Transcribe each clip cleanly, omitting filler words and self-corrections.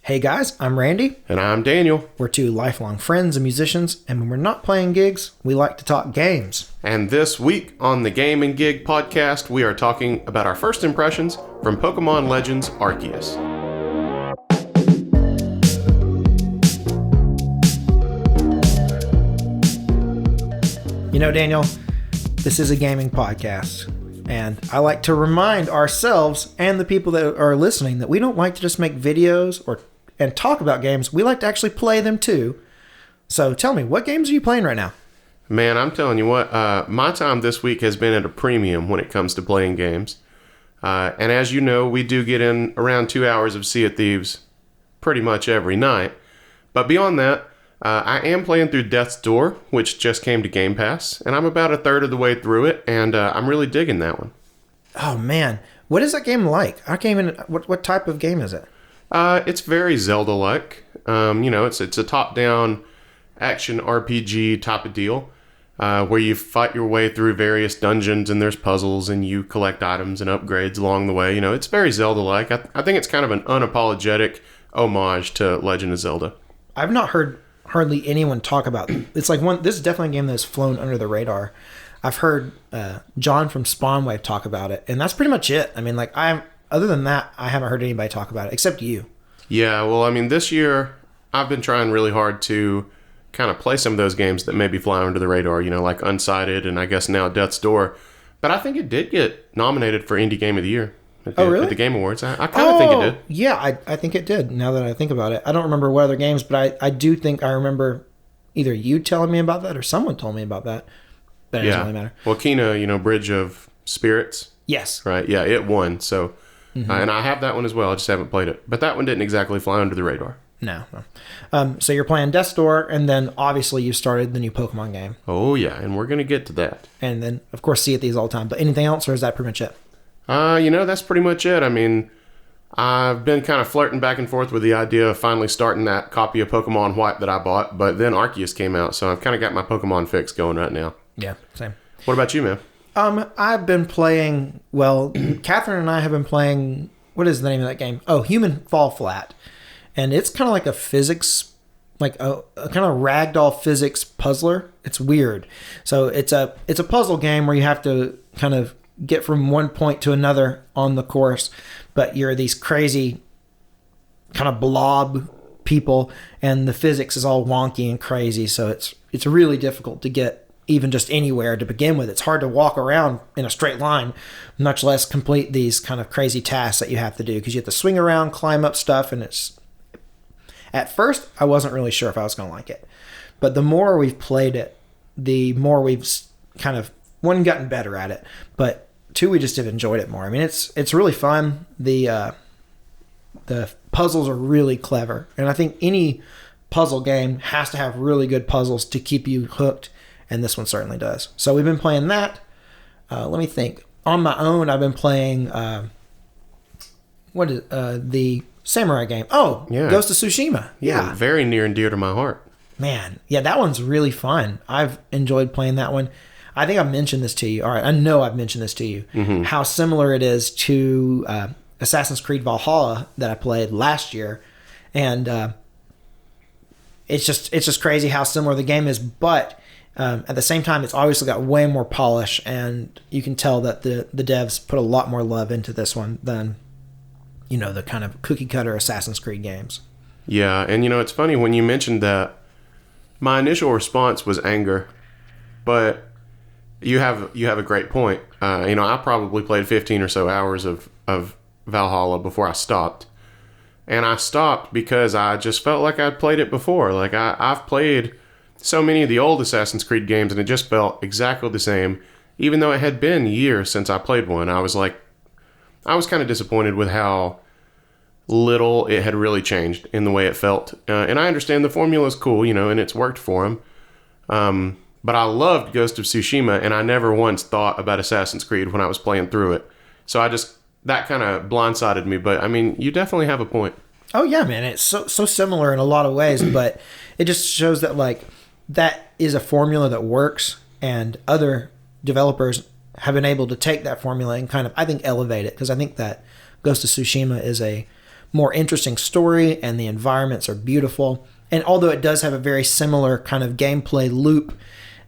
Hey guys, I'm Randy. And I'm Daniel. We're two lifelong friends and musicians, and when we're not playing gigs, we like to talk games. And this week on the Game and Gig podcast, we are talking about our first impressions from Pokémon Legends Arceus. You know, Daniel, this is a gaming podcast, and I like to remind ourselves and the people that are listening that we don't like to just make videos and talk about games. We like to actually play them too. So tell me, what games are you playing right now? Man, I'm telling you what, my time this week has been at a premium when it comes to playing games. And as you know, we do get in around 2 hours of Sea of Thieves pretty much every night. But beyond that, I am playing through Death's Door, which just came to Game Pass, and I'm about a third of the way through it, and I'm really digging that one. Oh man, what is that game like? I came in. What type of game is it? It's very Zelda-like. It's a top-down action RPG type of deal, where you fight your way through various dungeons and there's puzzles and you collect items and upgrades along the way. You know, it's very Zelda-like. I think it's kind of an unapologetic homage to Legend of Zelda. I've not heard hardly anyone talk about it. It's like this is definitely a game that's flown under the radar. I've heard John from Spawnwave talk about it, and that's pretty much it. I mean, other than that, I haven't heard anybody talk about it, except you. Yeah, well, I mean, this year, I've been trying really hard to kind of play some of those games that maybe fly under the radar, you know, like Unsighted and I guess now Death's Door. But I think it did get nominated for Indie Game of the Year at the Game Awards. I kind of think it did. Yeah, I think it did, now that I think about it. I don't remember what other games, but I do think I remember either you telling me about that or someone told me about that. But it doesn't really matter. Well, Kena, Bridge of Spirits. Yes. Right, yeah, it won, so... and I have that one as well. I just haven't played it. But that one didn't exactly fly under the radar. No. So you're playing Death's Door, and then obviously you started the new Pokemon game. Oh, yeah, and we're going to get to that. And then, of course, Sea of Thieves all the time. But anything else, or is that pretty much it? That's pretty much it. I mean, I've been kind of flirting back and forth with the idea of finally starting that copy of Pokemon White that I bought, but then Arceus came out, so I've kind of got my Pokemon fix going right now. Yeah, same. What about you, man? I've been playing, Catherine and I have been playing, what is the name of that game? Oh, Human Fall Flat. And it's kind of like a physics, like a kind of ragdoll physics puzzler. It's weird. So it's a puzzle game where you have to kind of get from one point to another on the course, but you're these crazy kind of blob people, and the physics is all wonky and crazy. So it's really difficult to get even just anywhere to begin with. It's hard to walk around in a straight line, much less complete these kind of crazy tasks that you have to do, because you have to swing around, climb up stuff, and at first I wasn't really sure if I was going to like it, but the more we've played it, the more we've kind of, one, gotten better at it, but two, we just have enjoyed it more. I mean, it's really fun. The puzzles are really clever, and I think any puzzle game has to have really good puzzles to keep you hooked, and this one certainly does. So we've been playing that. Let me think. On my own, I've been playing the samurai game. Oh, yeah. Ghost of Tsushima. Yeah. Very near and dear to my heart. Man, yeah, that one's really fun. I've enjoyed playing that one. I think I've mentioned this to you. All right, I know I've mentioned this to you. Mm-hmm. How similar it is to Assassin's Creed Valhalla that I played last year, and it's just crazy how similar the game is. But at the same time, it's obviously got way more polish, and you can tell that the devs put a lot more love into this one than the kind of cookie cutter Assassin's Creed games. Yeah, and it's funny when you mentioned that. My initial response was anger, but you have a great point. I probably played 15 or so hours of Valhalla before I stopped, and I stopped because I just felt like I'd played it before. Like I've played so many of the old Assassin's Creed games, and it just felt exactly the same, even though it had been years since I played one. I was kind of disappointed with how little it had really changed in the way it felt. And I understand the formula is cool, and it's worked for him. But I loved Ghost of Tsushima, and I never once thought about Assassin's Creed when I was playing through it. So that kind of blindsided me. But, I mean, you definitely have a point. Oh, yeah, man. It's so similar in a lot of ways, but it just shows that, that is a formula that works, and other developers have been able to take that formula and kind of, I think, elevate it, because I think that Ghost of Tsushima is a more interesting story, and the environments are beautiful. And although it does have a very similar kind of gameplay loop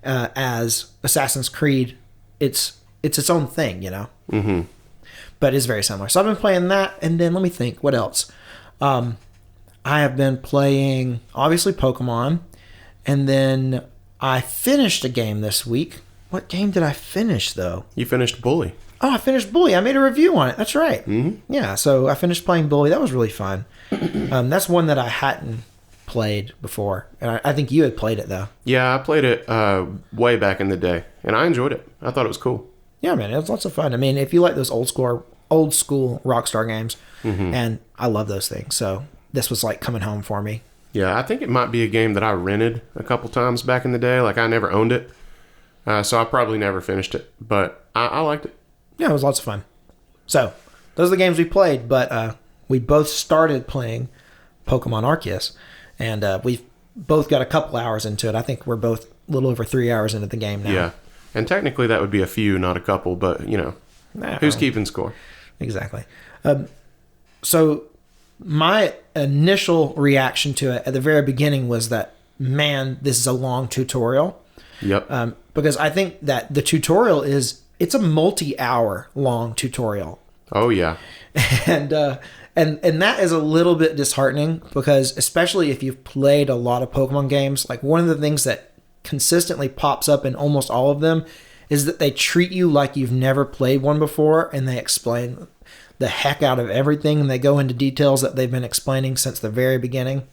as Assassin's Creed, it's its own thing, you know? Mm-hmm. But it's very similar. So I've been playing that, and then let me think, what else? I have been playing, obviously, Pokemon, and then I finished a game this week. What game did I finish, though? You finished Bully. Oh, I finished Bully. I made a review on it. That's right. Mm-hmm. Yeah, so I finished playing Bully. That was really fun. That's one that I hadn't played before. And I think you had played it, though. Yeah, I played it way back in the day, and I enjoyed it. I thought it was cool. Yeah, man, it was lots of fun. I mean, if you like those old school Rockstar games, and I love those things, so this was like coming home for me. Yeah, I think it might be a game that I rented a couple times back in the day. Like, I never owned it, so I probably never finished it, but I liked it. Yeah, it was lots of fun. So, those are the games we played, but we both started playing Pokemon Arceus, and we've both got a couple hours into it. I think we're both a little over 3 hours into the game now. Yeah, and technically that would be a few, not a couple, but, you know, who's keeping score? Exactly. So, my initial reaction to it at the very beginning was that, man, this is a long tutorial. Yep. Because I think that the tutorial it's a multi-hour long tutorial. Oh, yeah. And that is a little bit disheartening because especially if you've played a lot of Pokemon games, like one of the things that consistently pops up in almost all of them is that they treat you like you've never played one before, and they explain the heck out of everything, and they go into details that they've been explaining since the very beginning.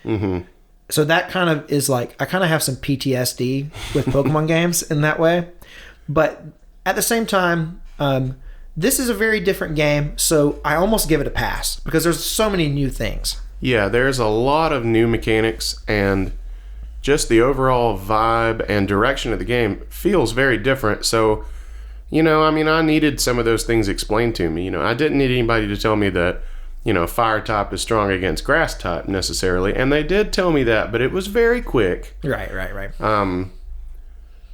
Mm-hmm. So that kind of is like, I kind of have some PTSD with Pokemon games in that way. But at the same time, this is a very different game, so I almost give it a pass because there's so many new things. Yeah, there's a lot of new mechanics, and just the overall vibe and direction of the game feels very different. So, you know, I mean, I needed some of those things explained to me. You know, I didn't need anybody to tell me that, you know, fire type is strong against grass type necessarily. And they did tell me that, but it was very quick. Right.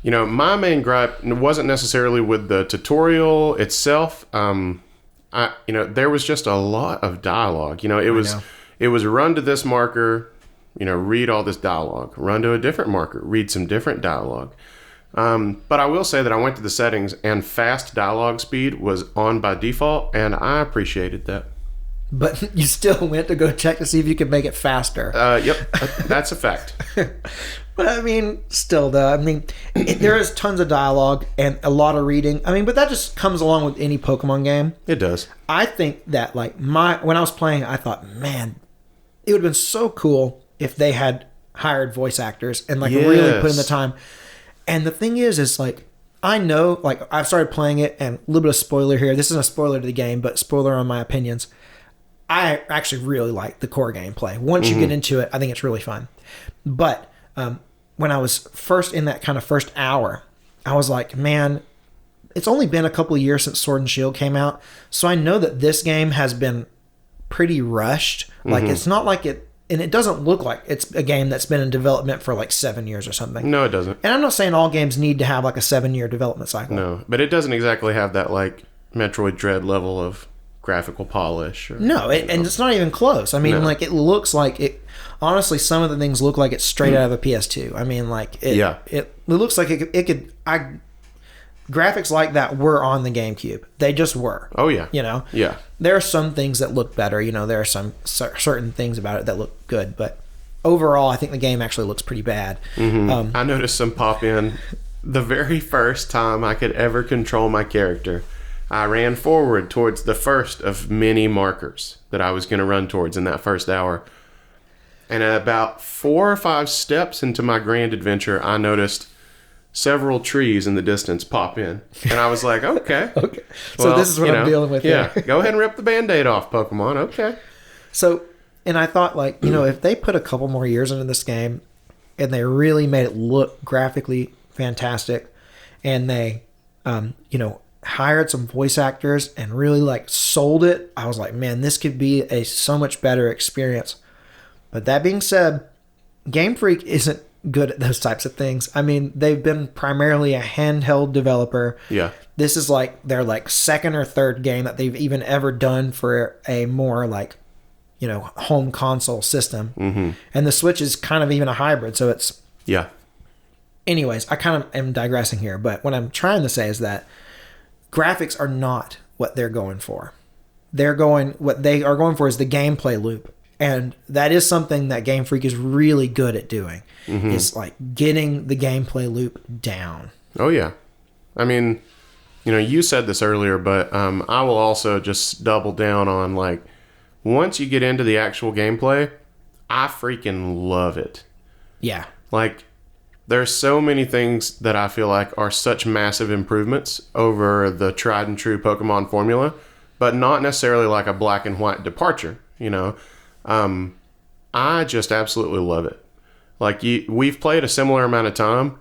You know, my main gripe wasn't necessarily with the tutorial itself. You know, there was just a lot of dialogue. You know, it was run to this marker, you know, read all this dialogue. Run to a different marker, read some different dialogue. But I will say that I went to the settings and fast dialogue speed was on by default, and I appreciated that. But you still went to go check to see if you could make it faster. Yep, that's a fact. But I mean, still though, I mean, there is tons of dialogue and a lot of reading. I mean, but that just comes along with any Pokemon game. It does. I think that like when I was playing, I thought, man, it would have been so cool if they had hired voice actors and like really put in the time. And the thing is like, I know, like I've started playing it, and a little bit of spoiler here. This isn't a spoiler to the game, but spoiler on my opinions. I actually really like the core gameplay. Once you get into it, I think it's really fun. But when I was first in that kind of first hour, I was like, man, it's only been a couple of years since Sword and Shield came out. So I know that this game has been pretty rushed. Like it's not like it, and it doesn't look like it's a game that's been in development for like 7 years or something. No, it doesn't. And I'm not saying all games need to have like a 7-year development cycle. No, but it doesn't exactly have that like Metroid Dread level of graphical polish. And it's not even close. I mean, like it looks like it. Honestly, some of the things look like it's straight out of a PS2. I mean, like it looks like it could. Graphics like that were on the GameCube. They just were. Oh yeah. You know. Yeah. There are some things that look better. You know, there are some certain things about it that look good, but overall, I think the game actually looks pretty bad. I noticed some pop in the very first time I could ever control my character. I ran forward towards the first of many markers that I was going to run towards in that first hour. And at about 4 or 5 steps into my grand adventure, I noticed several trees in the distance pop in. And I was like, okay. Okay. So this is what I'm dealing with here. Yeah, go ahead and rip the Band-Aid off, Pokemon. Okay. So, and I thought, like, you know, if they put a couple more years into this game and they really made it look graphically fantastic, and they, you know, hired some voice actors and really like sold it, I was like, man, this could be a so much better experience. But that being said, Game Freak isn't good at those types of things. I mean, they've been primarily a handheld developer. Yeah. This is like their like second or third game that they've even ever done for a more like home console system. And the Switch is kind of even a hybrid. So it's, Yeah. anyways, I kind of am digressing here, but what I'm trying to say is that graphics are not what they're going for. What they are going for is the gameplay loop. And that is something that Game Freak is really good at doing. Is like getting the gameplay loop down. Oh, yeah. I mean, you said this earlier, but I will also just double down on, like, once you get into the actual gameplay, I freaking love it. Yeah. Like, there's so many things that I feel like are such massive improvements over the tried and true Pokemon formula, but not necessarily like a black and white departure, I just absolutely love it. Like, we've played a similar amount of time,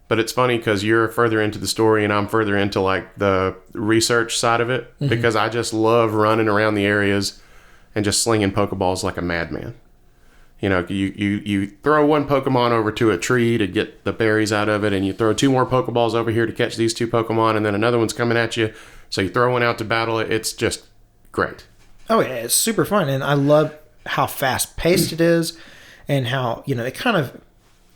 but it's funny because you're further into the story and I'm further into, like, the research side of it, because I just love running around the areas and just slinging Pokeballs like a madman. You throw one Pokemon over to a tree to get the berries out of it, and you throw 2 more Pokeballs over here to catch these 2 Pokemon, and then another one's coming at you, so you throw one out to battle it. It's just great. Oh, yeah, it's super fun, and I love how fast-paced it is, and how, it kind of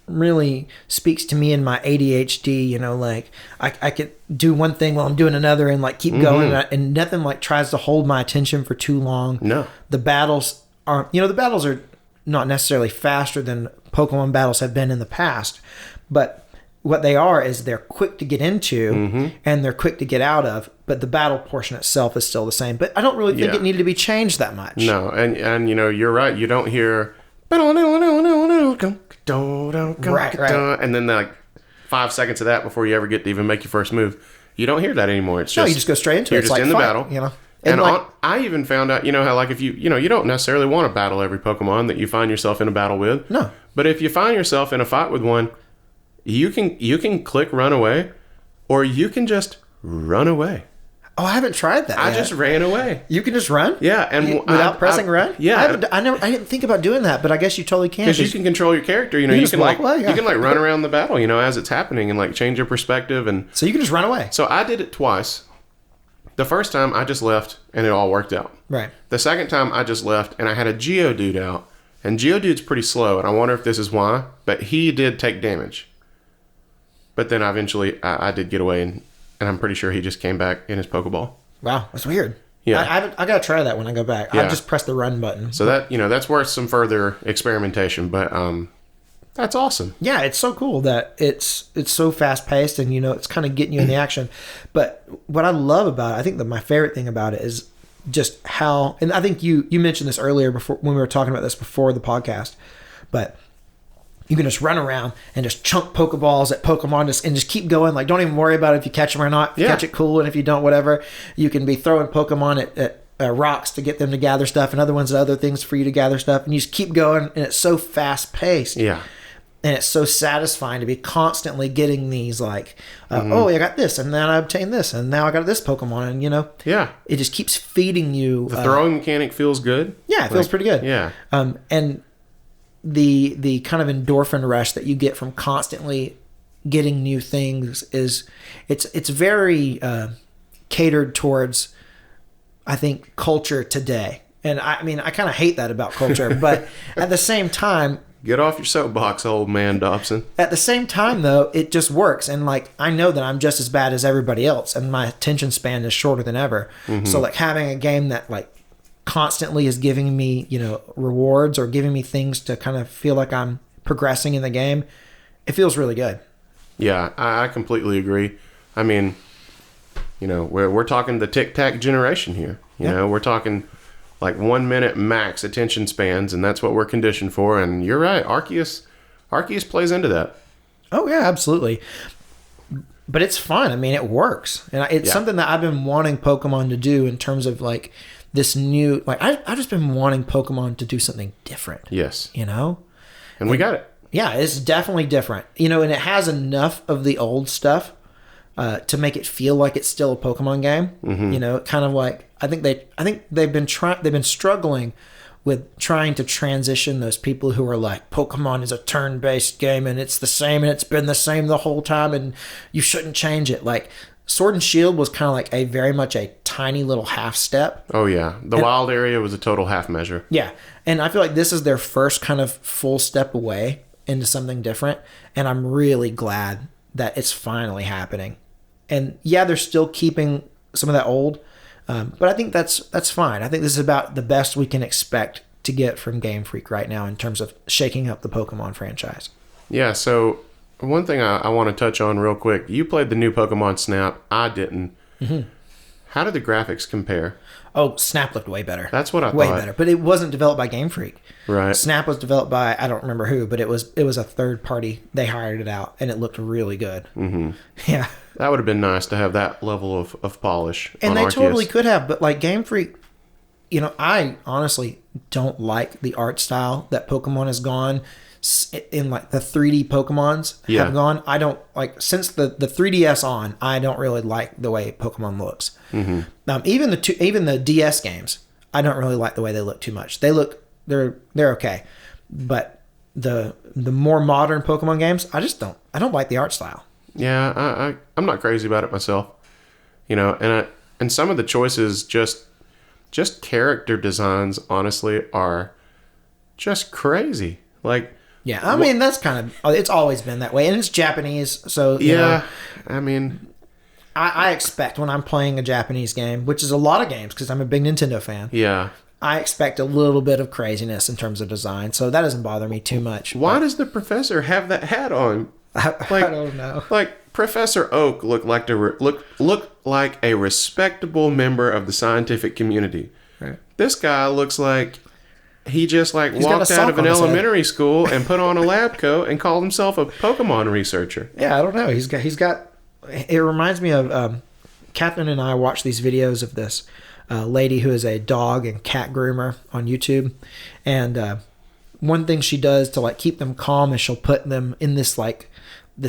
really speaks to me in my ADHD, like, I could do one thing while I'm doing another and, like, keep going, and nothing, like, tries to hold my attention for too long. No. The battles are not necessarily faster than Pokemon battles have been in the past, but what they are is they're quick to get into and they're quick to get out of, but the battle portion itself is still the same. But I don't really think it needed to be changed that much. No, and you're right. You don't hear right. And then like 5 seconds of that before you ever get to even make your first move. You don't hear that anymore. It's just you just go straight into it. You're just in the battle. And like, I even found out, how, like, if you don't necessarily want to battle every Pokemon that you find yourself in a battle with. No. But if you find yourself in a fight with one, you can click run away, or you can just run away. Oh, I haven't tried that. I just ran away. You can just run? Yeah, and without pressing run? Yeah. I didn't think about doing that, but I guess you totally can. Because you can control your character. You can like run around the battle, as it's happening, and like change your perspective, and so you can just run away. So I did it twice. The first time I just left and it all worked out. Right. The second time I just left and I had a Geodude out, and Geodude's pretty slow, and I wonder if this is why, but he did take damage. But then eventually I did get away, and I'm pretty sure he just came back in his Pokeball. Wow, that's weird. Yeah. I got to try that when I go back. Yeah. I just press the run button. So that, that's worth some further experimentation, but that's awesome. Yeah, it's so cool that it's so fast paced, and it's kind of getting you in the action. But what I love about it, I think that my favorite thing about it is just how, and I think you mentioned this earlier before when we were talking about this before the podcast, but you can just run around and just chunk Pokeballs at Pokemon and just keep going. Like, don't even worry about if you catch them or not. If you catch it, cool, and if you don't, whatever. You can be throwing Pokemon at rocks to get them to gather stuff, and other ones at other things for you to gather stuff, and you just keep going, and it's so fast paced. Yeah. And it's so satisfying to be constantly getting these, like, oh, I got this, and then I obtained this, and now I got this Pokemon, and, Yeah. it just keeps feeding you. The throwing mechanic feels good. Yeah, it feels pretty good. Yeah. And the kind of endorphin rush that you get from constantly getting new things it's very catered towards, I think, culture today. And I mean, I kind of hate that about culture, but at the same time, Get off your soapbox, old man Dobson. at the same time, though, it just works. And like, I know that I'm just as bad as everybody else, and my attention span is shorter than ever. So like, having a game that like constantly is giving me, rewards or giving me things to kind of feel like I'm progressing in the game, it feels really good. Yeah, I completely agree. I mean, we're talking the tic-tac generation here. We're talking like 1 minute max attention spans, and that's what we're conditioned for. And you're right, Arceus plays into that. Oh yeah, absolutely. But it's fun. I mean, it works, and it's something that I've been wanting Pokemon to do in terms of like this new, like, I've just been wanting Pokemon to do something different. Yes. And we got it. Yeah, it's definitely different. And it has enough of the old stuff to make it feel like it's still a Pokemon game. Kind of like, I think they've been struggling with trying to transition those people who are like, Pokemon is a turn-based game and it's the same and it's been the same the whole time and you shouldn't change it. Like, Sword and Shield was kind of like very much a tiny little half step. Oh, yeah. The wild area was a total half measure. Yeah. And I feel like this is their first kind of full step away into something different. And I'm really glad that it's finally happening. And yeah, they're still keeping some of that old, but I think that's fine. I think this is about the best we can expect to get from Game Freak right now in terms of shaking up the Pokemon franchise. Yeah, so one thing I want to touch on real quick. You played the new Pokemon Snap. I didn't. Mm-hmm. How did the graphics compare? Oh, Snap looked way better. That's what I thought. Way better. But it wasn't developed by Game Freak. Right. Snap was developed by, I don't remember who, but it was a third party. They hired it out, and it looked really good. Mm-hmm. Yeah. That would have been nice to have that level of polish and on they Arceus. totally could have, but like Game Freak, I honestly don't like the art style that Pokemon has gone in, like the 3D Pokemons have gone. I don't like, since the 3DS on, I don't really like the way Pokemon looks. Mm-hmm. Even the DS games, I don't really like the way they look too much. They're okay, but the more modern Pokemon games, I don't like the art style. Yeah, I'm not crazy about it myself, and some of the choices just character designs honestly are just crazy. Like, yeah, I mean that's kind of, it's always been that way, and it's Japanese, so I mean, I expect when I'm playing a Japanese game, which is a lot of games because I'm a big Nintendo fan. Yeah. I expect a little bit of craziness in terms of design, so that doesn't bother me too much. Why does the professor have that hat on? I don't know. Like Professor Oak looked like a respectable member of the scientific community. Right. This guy looks like he just walked out of an elementary school and put on a lab coat and called himself a Pokemon researcher. Yeah, I don't know. He's got. It reminds me of Catherine and I watch these videos of this lady who is a dog and cat groomer on YouTube, and one thing she does to keep them calm is she'll put them in this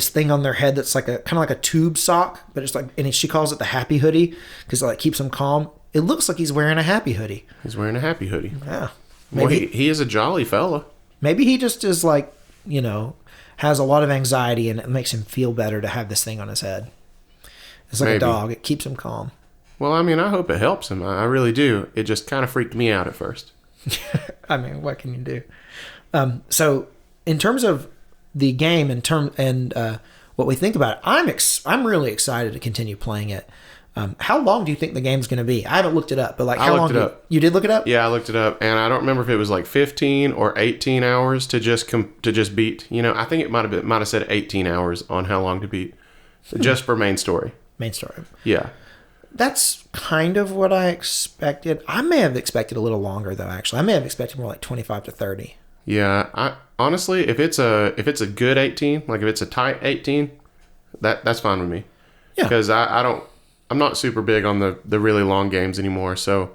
thing on their head that's like a kind of like a tube sock, but it's and she calls it the happy hoodie because it keeps them calm. It looks like he's wearing a happy hoodie. He's wearing a happy hoodie. Yeah. Maybe he is a jolly fella. Maybe he just is has a lot of anxiety and it makes him feel better to have this thing on his head. It's like a dog. It keeps him calm. Well, I mean, I hope it helps him. I really do. It just kind of freaked me out at first. I mean, what can you do? So in terms of the game and what we think about it, I'm really excited to continue playing it. How long do you think the game's going to be? I haven't looked it up, but how long? You did look it up? Yeah, I looked it up, and I don't remember if it was 15 or 18 hours to just beat. I think it might have said 18 hours on how long to beat, just for main story. Main story. Yeah. That's kind of what I expected. I may have expected a little longer though. Actually, I may have expected more 25 to 30. Yeah, I honestly, if it's a good 18, if it's a tight 18, that's fine with me. Yeah. Because I'm not super big on the really long games anymore, so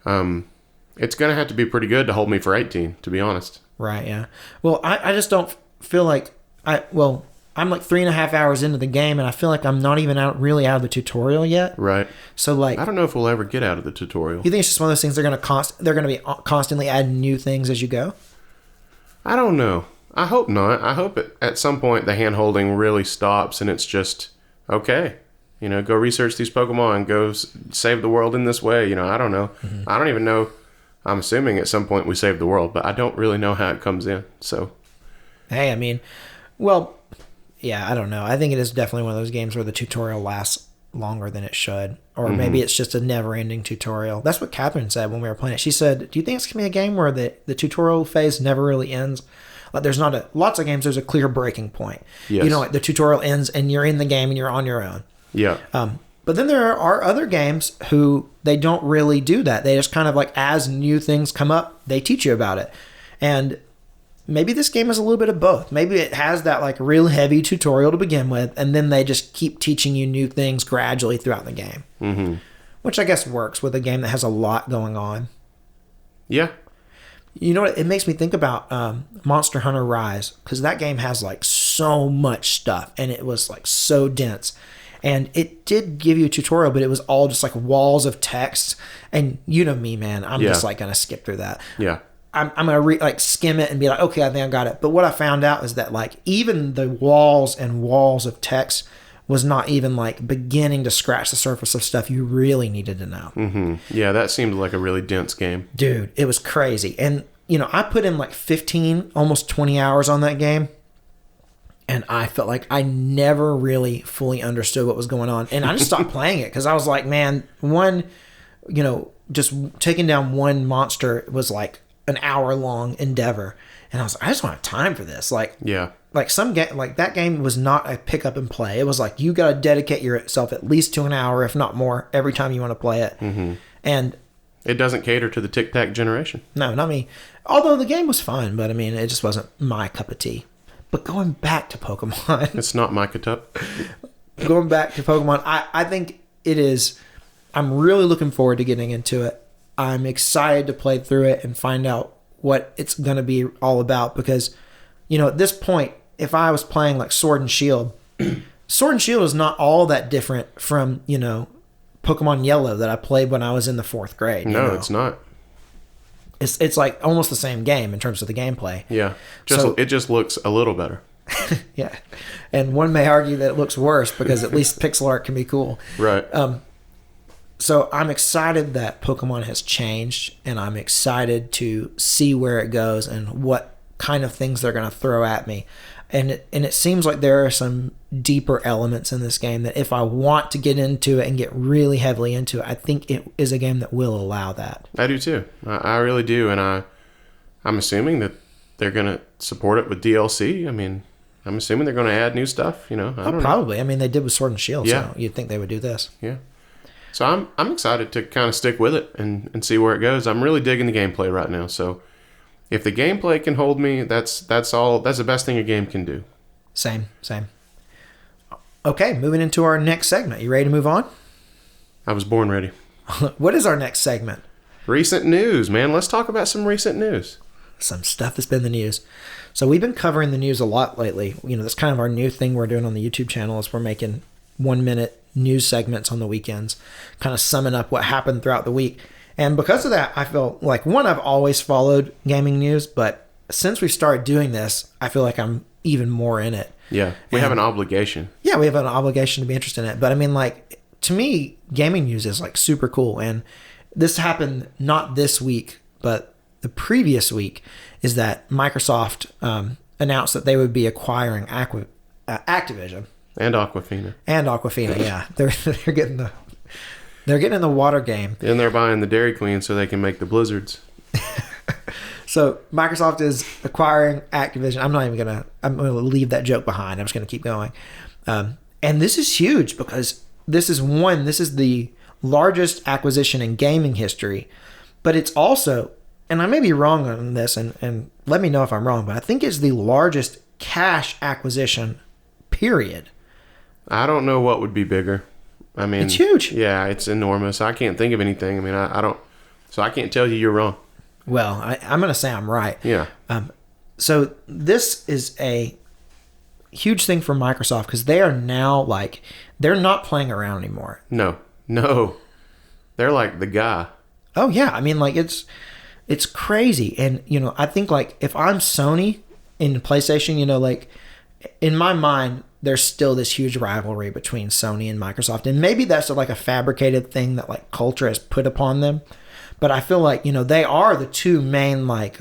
it's gonna have to be pretty good to hold me for 18, to be honest. Right. Yeah. Well, I just don't feel like I'm 3.5 hours into the game, and I feel like I'm not even out of the tutorial yet. Right. So I don't know if we'll ever get out of the tutorial. You think it's just one of those things they're gonna be constantly adding new things as you go? I don't know. I hope not. I hope at some point the hand holding really stops and it's just okay. Go research these Pokemon, go save the world in this way. I don't know. Mm-hmm. I don't even know. I'm assuming at some point we save the world, but I don't really know how it comes in. So, hey, I mean, well. Yeah, I don't know. I think it is definitely one of those games where the tutorial lasts longer than it should. Or maybe it's just a never-ending tutorial. That's what Catherine said when we were playing it. She said, do you think it's going to be a game where the tutorial phase never really ends? There's not lots of games, there's a clear breaking point. Yes. The tutorial ends and you're in the game and you're on your own. Yeah. But then there are other games who they don't really do that. They just kind of as new things come up, they teach you about it. And maybe this game is a little bit of both. Maybe it has that real heavy tutorial to begin with, and then they just keep teaching you new things gradually throughout the game. Mm-hmm. Which I guess works with a game that has a lot going on. Yeah. You know what? It makes me think about Monster Hunter Rise, because that game has so much stuff, and it was so dense. And it did give you a tutorial, but it was all just walls of text. And you know me, man. I'm just going to skip through that. Yeah. I'm going to skim it and be okay, I think I got it. But what I found out is that even the walls and walls of text was not even like beginning to scratch the surface of stuff you really needed to know. Mm-hmm. Yeah, that seemed like a really dense game. Dude, it was crazy. And, I put in like 15, almost 20 hours on that game. And I felt like I never really fully understood what was going on. And I just stopped playing it because I was like, man, just taking down one monster was like an hour-long endeavor. And I was like, I just don't have time for this. Like some game, like that game was not a pick up and play. It was like you got to dedicate yourself at least to an hour, if not more, every time you want to play it. Mm-hmm. And it doesn't cater to the tic-tac generation. No, not me. Although the game was fun, but I mean, it just wasn't my cup of tea. But going back to Pokemon, it's not my cup. Going back to Pokemon, I think it is. I'm really looking forward to getting into it. I'm excited to play through it and find out what it's going to be all about because, at this point, if I was playing like Sword and Shield, Sword and Shield is not all that different from, Pokemon Yellow that I played when I was in the 4th grade. No, it's not. It's like almost the same game in terms of the gameplay. Yeah. It just looks a little better. Yeah. And one may argue that it looks worse because at least pixel art can be cool. Right. So I'm excited that Pokemon has changed, and I'm excited to see where it goes and what kind of things they're going to throw at me. And it seems like there are some deeper elements in this game that if I want to get into it and get really heavily into it, I think it is a game that will allow that. I do too. I really do. And I'm assuming that they're going to support it with DLC. I mean, I'm assuming they're going to add new stuff, I don't know. Probably. I mean, they did with Sword and Shield, yeah. So you'd think they would do this. Yeah. So I'm excited to kind of stick with it and see where it goes. I'm really digging the gameplay right now. So if the gameplay can hold me, that's the best thing a game can do. Same. Okay, moving into our next segment. You ready to move on? I was born ready. What is our next segment? Recent news, man. Let's talk about some recent news. Some stuff that's been in the news. So we've been covering the news a lot lately. That's kind of our new thing we're doing on the YouTube channel is we're making 1-minute news segments on the weekends, kind of summing up what happened throughout the week. And because of that, I feel like, one, I've always followed gaming news, but since we started doing this, I feel like I'm even more in it. Yeah, we have an obligation. Yeah, we have an obligation to be interested in it. But I mean, like, to me, gaming news is like super cool. And this happened not this week, but the previous week, is that Microsoft announced that they would be acquiring Activision. And Aquafina. Yeah. They're getting in the water game. And they're buying the Dairy Queen so they can make the Blizzards. So Microsoft is acquiring Activision. I'm gonna leave that joke behind. I'm just gonna keep going. And this is huge because this is the largest acquisition in gaming history, but it's also, and I may be wrong on this, and let me know if I'm wrong, but I think it's the largest cash acquisition, period. I don't know what would be bigger. I mean, it's huge. Yeah, it's enormous. I can't think of anything. I mean, I don't, so I can't tell you you're wrong. Well, I'm going to say I'm right. Yeah. So this is a huge thing for Microsoft because they are now like, they're not playing around anymore. No. They're like the guy. Oh yeah. I mean, like it's crazy. And, I think like if I'm Sony in PlayStation, like in my mind, there's still this huge rivalry between Sony and Microsoft. And maybe that's like a fabricated thing that like culture has put upon them. But I feel like, they are the two main like,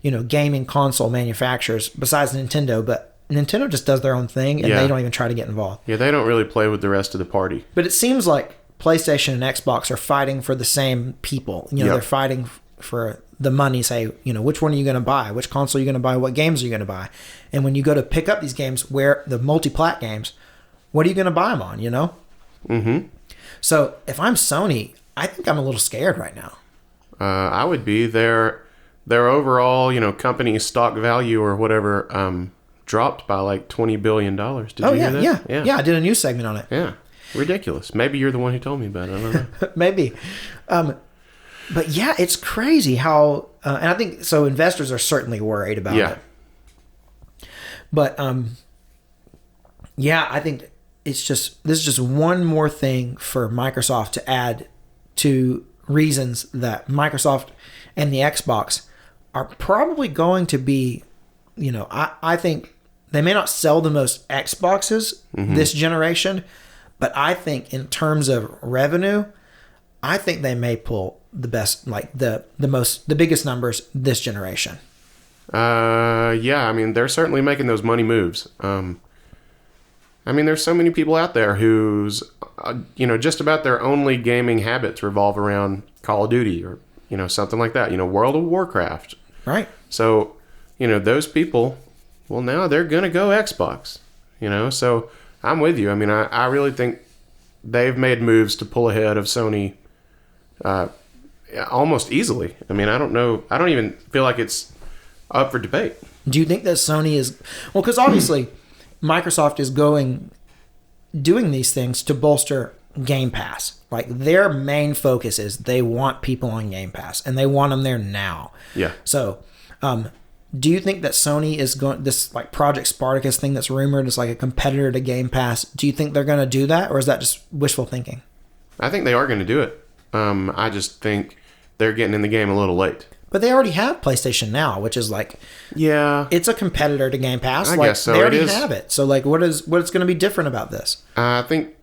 gaming console manufacturers besides Nintendo. But Nintendo just does their own thing and they don't even try to get involved. Yeah, they don't really play with the rest of the party. But it seems like PlayStation and Xbox are fighting for the same people. They're fighting for the money, say, which one are you going to buy? Which console are you going to buy? What games are you going to buy? And when you go to pick up these games, where the multi-plat games, what are you going to buy them on, Mm-hmm. So if I'm Sony, I think I'm a little scared right now. I would be. Their overall, company stock value or whatever dropped by like $20 billion. Did you hear that? Yeah, I did a news segment on it. Yeah. Ridiculous. Maybe you're the one who told me about it. I don't know. Maybe. But yeah, it's crazy how, and I think, so investors are certainly worried about it. But, I think this is just one more thing for Microsoft to add to reasons that Microsoft and the Xbox are probably going to be, I think they may not sell the most Xboxes this generation, but I think in terms of revenue, I think they may pull the best, like the biggest numbers this generation. Yeah, I mean, they're certainly making those money moves. I mean, there's so many people out there whose, just about their only gaming habits revolve around Call of Duty or, something like that, World of Warcraft. Right. So, those people, well, now they're going to go Xbox, so I'm with you. I mean, I really think they've made moves to pull ahead of Sony almost easily. I mean, I don't know. I don't even feel like it's up for debate. Do you think that Sony is, well, because obviously Microsoft is doing these things to bolster Game Pass. Like their main focus is they want people on Game Pass and they want them there now. Yeah. So, do you think that Sony is going, this like Project Spartacus thing that's rumored is like a competitor to Game Pass? Do you think they're going to do that, or is that just wishful thinking? I think they are going to do it. I just think they're getting in the game a little late. But they already have PlayStation Now, which is like, yeah, it's a competitor to Game Pass. I like, guess so. They already have it. So like, what's going to be different about this? I think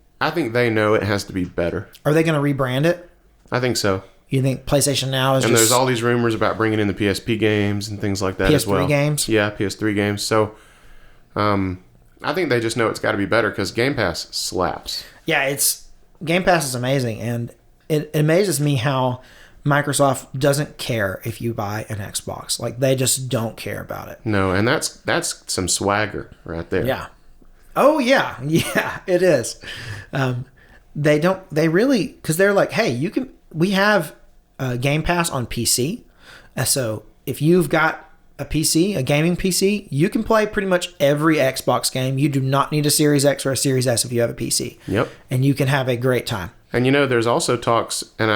they know it has to be better. Are they going to rebrand it? I think so. You think PlayStation Now is and just... there's all these rumors about bringing in the PSP games and things like that as well. PS3 games? Yeah, PS3 games. So, I think they just know it's got to be better because Game Pass slaps. Yeah, Game Pass is amazing, and it amazes me how Microsoft doesn't care if you buy an Xbox. Like, they just don't care about it. No, and that's some swagger right there. Yeah. Oh, yeah. Yeah, it is. They really, because they're like, hey, we have Game Pass on PC. So if you've got a PC, a gaming PC, you can play pretty much every Xbox game. You do not need a Series X or a Series S if you have a PC. Yep. And you can have a great time. And there's also talks, and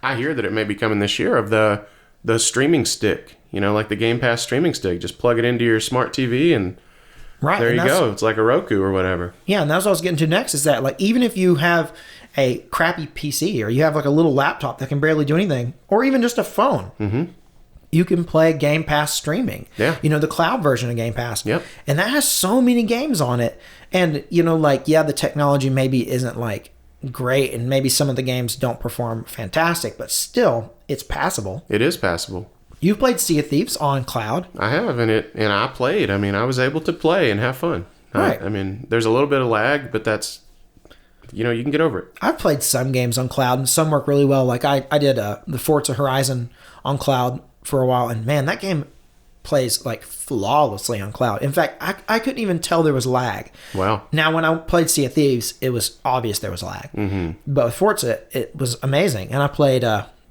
I hear that it may be coming this year, of the streaming stick. Like the Game Pass streaming stick. Just plug it into your smart TV and there you go. It's like a Roku or whatever. Yeah, and that's what I was getting to next, is that like even if you have a crappy PC or you have like a little laptop that can barely do anything, or even just a phone, you can play Game Pass streaming. Yeah. The cloud version of Game Pass. Yep. And that has so many games on it. And, the technology maybe isn't like great, and maybe some of the games don't perform fantastic, but still, it's passable. It is passable. You've played Sea of Thieves on cloud. I have, and I played. I mean, I was able to play and have fun. Right. I mean, there's a little bit of lag, but that's, you can get over it. I've played some games on cloud, and some work really well. Like I did the Forza Horizon on cloud for a while, and man, that game plays like flawlessly on cloud. In fact, I couldn't even tell there was lag. Wow. Now, when I played Sea of Thieves, it was obvious there was lag. Mm-hmm. But with Forza, it was amazing. And I played,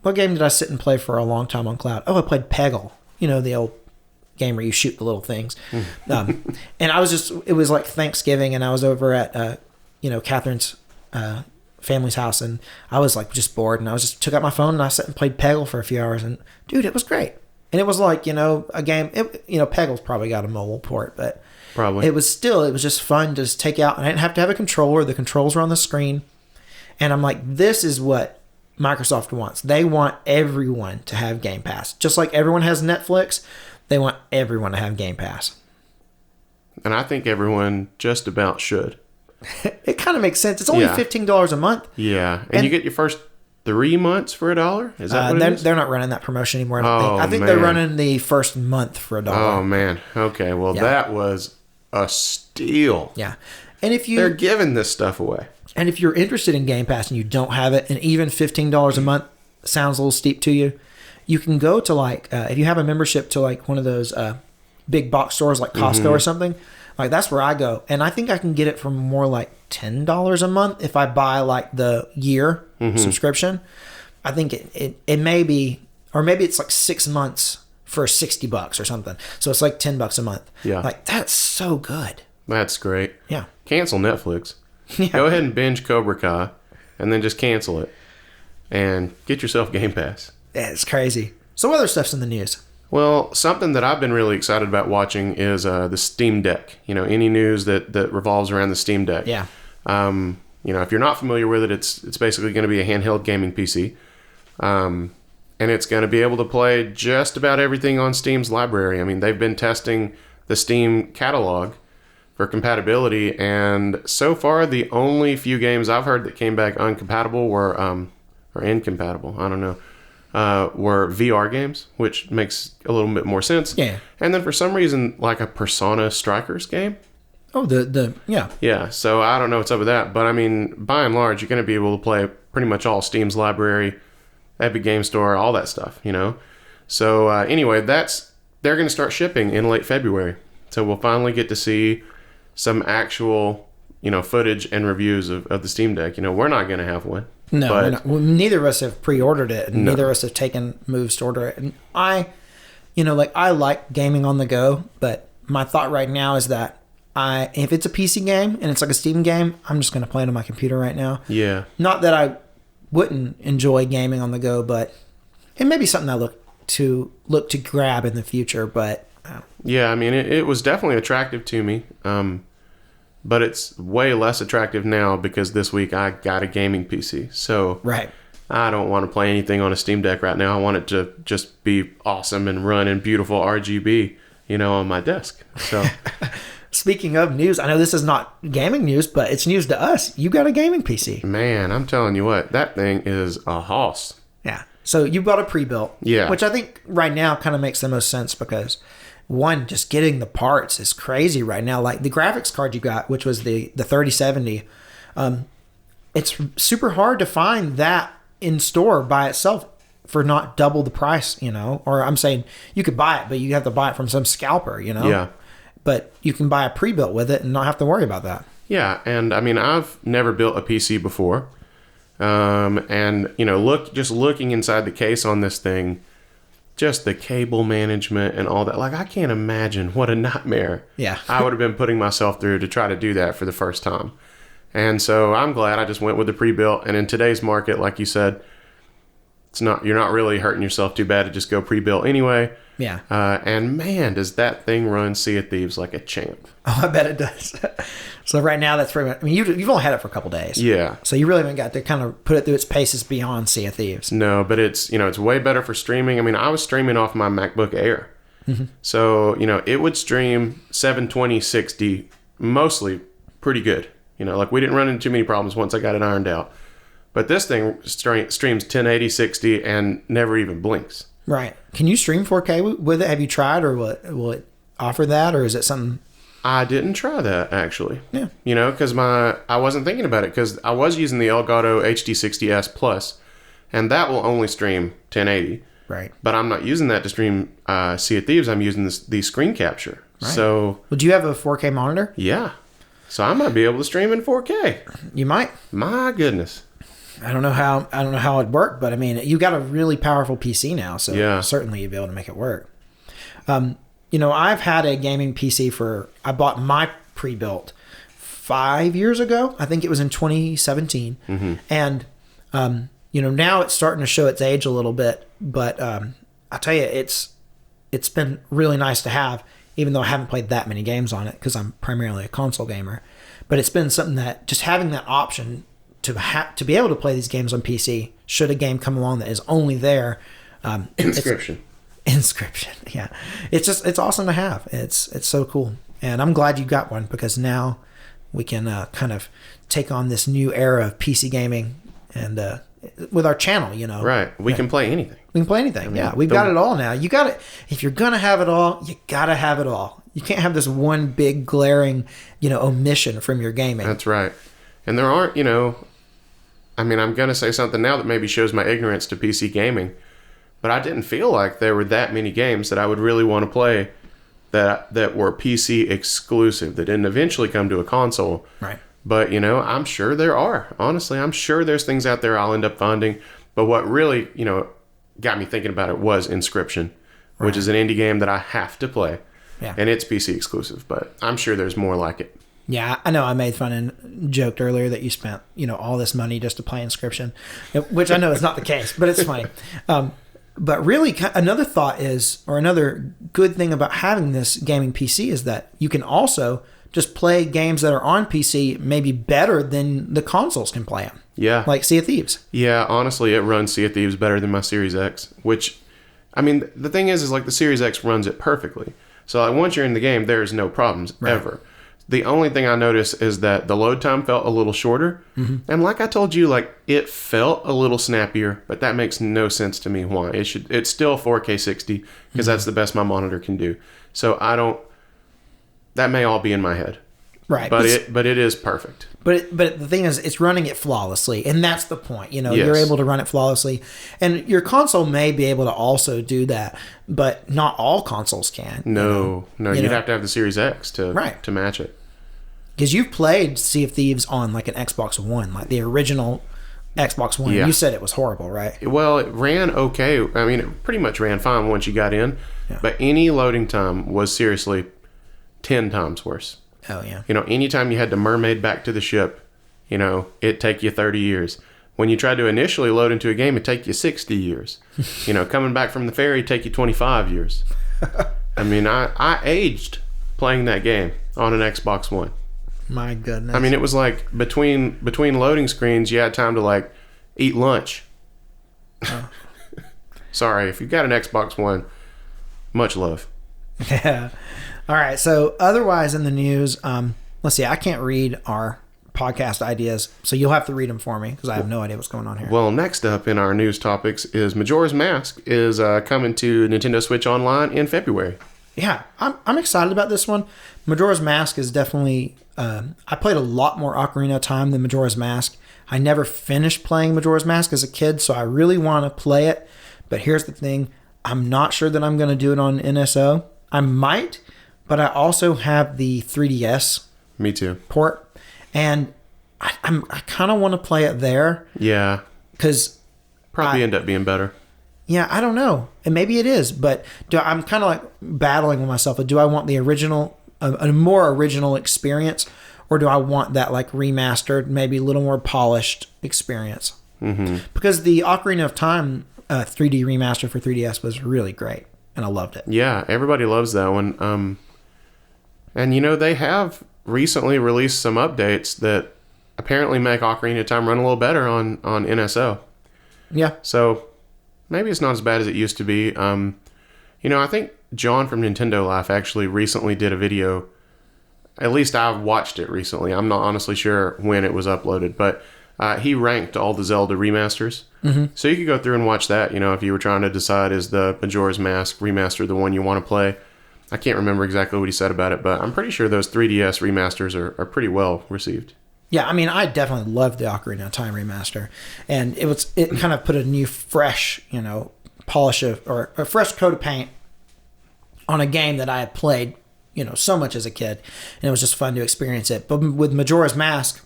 what game did I sit and play for a long time on cloud? Oh, I played Peggle, the old game where you shoot the little things. And it was like Thanksgiving, and I was over at, Catherine's family's house, and I was like just bored, and I just took out my phone and I sat and played Peggle for a few hours, and dude, it was great. And it was like, a game, Peggle's probably got a mobile port, but probably it was just fun to just take out, and I didn't have to have a controller. The controls were on the screen. And I'm like, this is what Microsoft wants. They want everyone to have Game Pass. Just like everyone has Netflix, they want everyone to have Game Pass. And I think everyone just about should. It kind of makes sense. It's only $15 a month. Yeah. And you get your first 3 months for $1? Is that what it is? They're not running that promotion anymore. I think they're running the first month for $1. Oh, man. Okay. Well, that was a steal. Yeah. And they're giving this stuff away. And if you're interested in Game Pass and you don't have it, and even $15 a month sounds a little steep to you, you can go to if you have a membership to like one of those big box stores like Costco or something, like that's where I go. And I think I can get it for more like $10 a month if I buy like the year subscription. I think it may be, or maybe it's like 6 months for $60 or something. So it's like $10 a month. Yeah. Like that's so good. That's great. Yeah. Cancel Netflix. Yeah. Go ahead and binge Cobra Kai and then just cancel it and get yourself Game Pass. Yeah, it's crazy. So what other stuff's in the news? Well, something that I've been really excited about watching is the Steam Deck. Any news that revolves around the Steam Deck. Yeah. If you're not familiar with it, it's basically going to be a handheld gaming PC. And it's going to be able to play just about everything on Steam's library. I mean, they've been testing the Steam catalog, for compatibility. And so far, the only few games I've heard that came back uncompatible were, or incompatible, I don't know, were VR games, which makes a little bit more sense. Yeah. And then for some reason, like a Persona Strikers game. Oh, yeah. Yeah, so I don't know what's up with that. But I mean, by and large, you're going to be able to play pretty much all Steam's library, Epic Game Store, all that stuff, you know? So anyway, they're going to start shipping in late February. So we'll finally get to see some actual, you know, footage and reviews of the Steam Deck. You know, we're not going to have one. No, but we're not. Well, neither of us have pre-ordered it, and neither of us have taken moves to order it. And I like gaming on the go, but my thought right now is that if it's a PC game and it's like a Steam game, I'm just going to play it on my computer right now. Yeah. Not that I wouldn't enjoy gaming on the go, but it may be something I look to grab in the future. But yeah, I mean, it was definitely attractive to me, but it's way less attractive now because this week I got a gaming PC. So right. I don't want to play anything on a Steam Deck right now. I want it to just be awesome and run in beautiful RGB, you know, on my desk. So. Speaking of news, I know this is not gaming news, but it's news to us. You got a gaming PC. Man, I'm telling you what, that thing is a hoss. Yeah. So you bought a pre-built. Yeah. Which I think right now kind of makes the most sense because, one, just getting the parts is crazy right now. Like the graphics card you got, which was the 3070, it's super hard to find that in store by itself for not double the price, you know? Or I'm saying you could buy it, but you have to buy it from some scalper, you know? Yeah. But you can buy a pre-built with it and not have to worry about that. Yeah, and I mean, I've never built a PC before. And, you know, looking inside the case on this thing, just the cable management and all that. Like, I can't imagine what a nightmare I would have been putting myself through to try to do that for the first time. And so I'm glad I just went with the pre-built. And in today's market, like you said, you're not really hurting yourself too bad to just go pre-built anyway. Yeah. And man, does that thing run Sea of Thieves like a champ. Oh, I bet it does. So right now, that's pretty much, I mean, you've only had it for a couple days. Yeah. So you really haven't got to kind of put it through its paces beyond Sea of Thieves. No, but it's way better for streaming. I mean, I was streaming off my MacBook Air. Mm-hmm. So, you know, it would stream 720, 60, mostly pretty good. You know, like we didn't run into too many problems once I got it ironed out. But this thing streams 1080, 60, and never even blinks. Right. Can you stream 4K with it? Have you tried, or will it offer that, or is it something? I didn't try that, actually. Yeah. You know, because I wasn't thinking about it, because I was using the Elgato HD60S Plus, and that will only stream 1080. Right. But I'm not using that to stream Sea of Thieves. I'm using the screen capture. Right. So. Well, do you have a 4K monitor? Yeah. So I might be able to stream in 4K. You might. My goodness. I don't know how it'd work, but I mean, you got a really powerful PC now, so yeah. Certainly you'd be able to make it work. You know, I've had a gaming PC I bought my pre-built 5 years ago. I think it was in 2017. Mm-hmm. And, you know, now it's starting to show its age a little bit, but I'll tell you, it's been really nice to have, even though I haven't played that many games on it because I'm primarily a console gamer. But it's been something that just having that option to be able to play these games on PC, should a game come along that is only there. Inscription, yeah. It's awesome to have. It's so cool. And I'm glad you got one because now we can kind of take on this new era of PC gaming and with our channel, you know. Right. We can play anything. We can play anything. I mean, yeah. We've got it all now. You got it. If you're going to have it all, you got to have it all. You can't have this one big glaring, you know, omission from your gaming. That's right. And there aren't, you know, I mean, I'm going to say something now that maybe shows my ignorance to PC gaming, but I didn't feel like there were that many games that I would really want to play that were PC exclusive, that didn't eventually come to a console. Right. But, you know, I'm sure there are. Honestly, I'm sure there's things out there I'll end up finding. But what really, you know, got me thinking about it was Inscription, which is an indie game that I have to play. Yeah. And it's PC exclusive, but I'm sure there's more like it. Yeah, I know I made fun and joked earlier that you spent, you know, all this money just to play Inscription, which I know is not the case, but it's funny. But really, another thought is, or another good thing about having this gaming PC is that you can also just play games that are on PC maybe better than the consoles can play them. Yeah. Like Sea of Thieves. Yeah, honestly, it runs Sea of Thieves better than my Series X, which, I mean, the thing is like the Series X runs it perfectly. So like once you're in the game, there's no problems ever. The only thing I noticed is that the load time felt a little shorter. And like I told you, like it felt a little snappier, but that makes no sense to me why. It's still 4K 60 because that's the best my monitor can do. So that may all be in my head. Right. But it is perfect. But the thing is, it's running it flawlessly, and that's the point. You know, Yes. you're able to run it flawlessly, and your console may be able to also do that, but not all consoles can. No, you'd know. have to have the Series X to match it. Because you've played Sea of Thieves on like an Xbox One, like the original Xbox One. Yeah. You said it was horrible, right? Well, it ran okay. I mean, it pretty much ran fine once you got in, but any loading time was seriously 10 times worse. Oh yeah. You know, anytime you had to mermaid back to the ship, you know, it'd take you 30 years. When you tried to initially load into a game, it'd take you 60 years. You know, coming back from the ferry, it'd take you 25 years. I mean, I aged playing that game on an Xbox One. My goodness. I mean, it was like between loading screens, you had time to like eat lunch. Oh. Sorry, if you've got an Xbox One, much love. Yeah. All right. So otherwise in the news, let's see. I can't read our podcast ideas, so you'll have to read them for me because I have no idea what's going on here. Well, next up in our news topics is Majora's Mask is coming to Nintendo Switch Online in February. Yeah, I'm excited about this one. Majora's Mask is definitely... I played a lot more Ocarina of Time than Majora's Mask. I never finished playing Majora's Mask as a kid, so I really want to play it. But here's the thing. I'm not sure that I'm going to do it on NSO. I might, but I also have the 3DS Me too. port, and I kind of want to play it there. Yeah. Because... Probably end up being better. Yeah, I don't know. And maybe it is, but I'm kind of like battling with myself. Do I want the original, a more original experience, or do I want that like remastered, maybe a little more polished experience? Mm-hmm. Because the Ocarina of Time 3D remaster for 3DS was really great, and I loved it. Yeah, everybody loves that one. And you know, they have recently released some updates that apparently make Ocarina of Time run a little better on NSO. Yeah. So maybe it's not as bad as it used to be. You know, I think John from Nintendo Life actually recently did a video. At least I watched it recently. I'm not honestly sure when it was uploaded, but he ranked all the Zelda remasters. Mm-hmm. So you could go through and watch that, you know, if you were trying to decide is the Majora's Mask remaster the one you want to play. I can't remember exactly what he said about it, but I'm pretty sure those 3DS remasters are pretty well received. Yeah, I mean, I definitely loved the Ocarina of Time remaster, and it kind of put a new, fresh, you know, polish or a fresh coat of paint on a game that I had played, you know, so much as a kid, and it was just fun to experience it. But with Majora's Mask,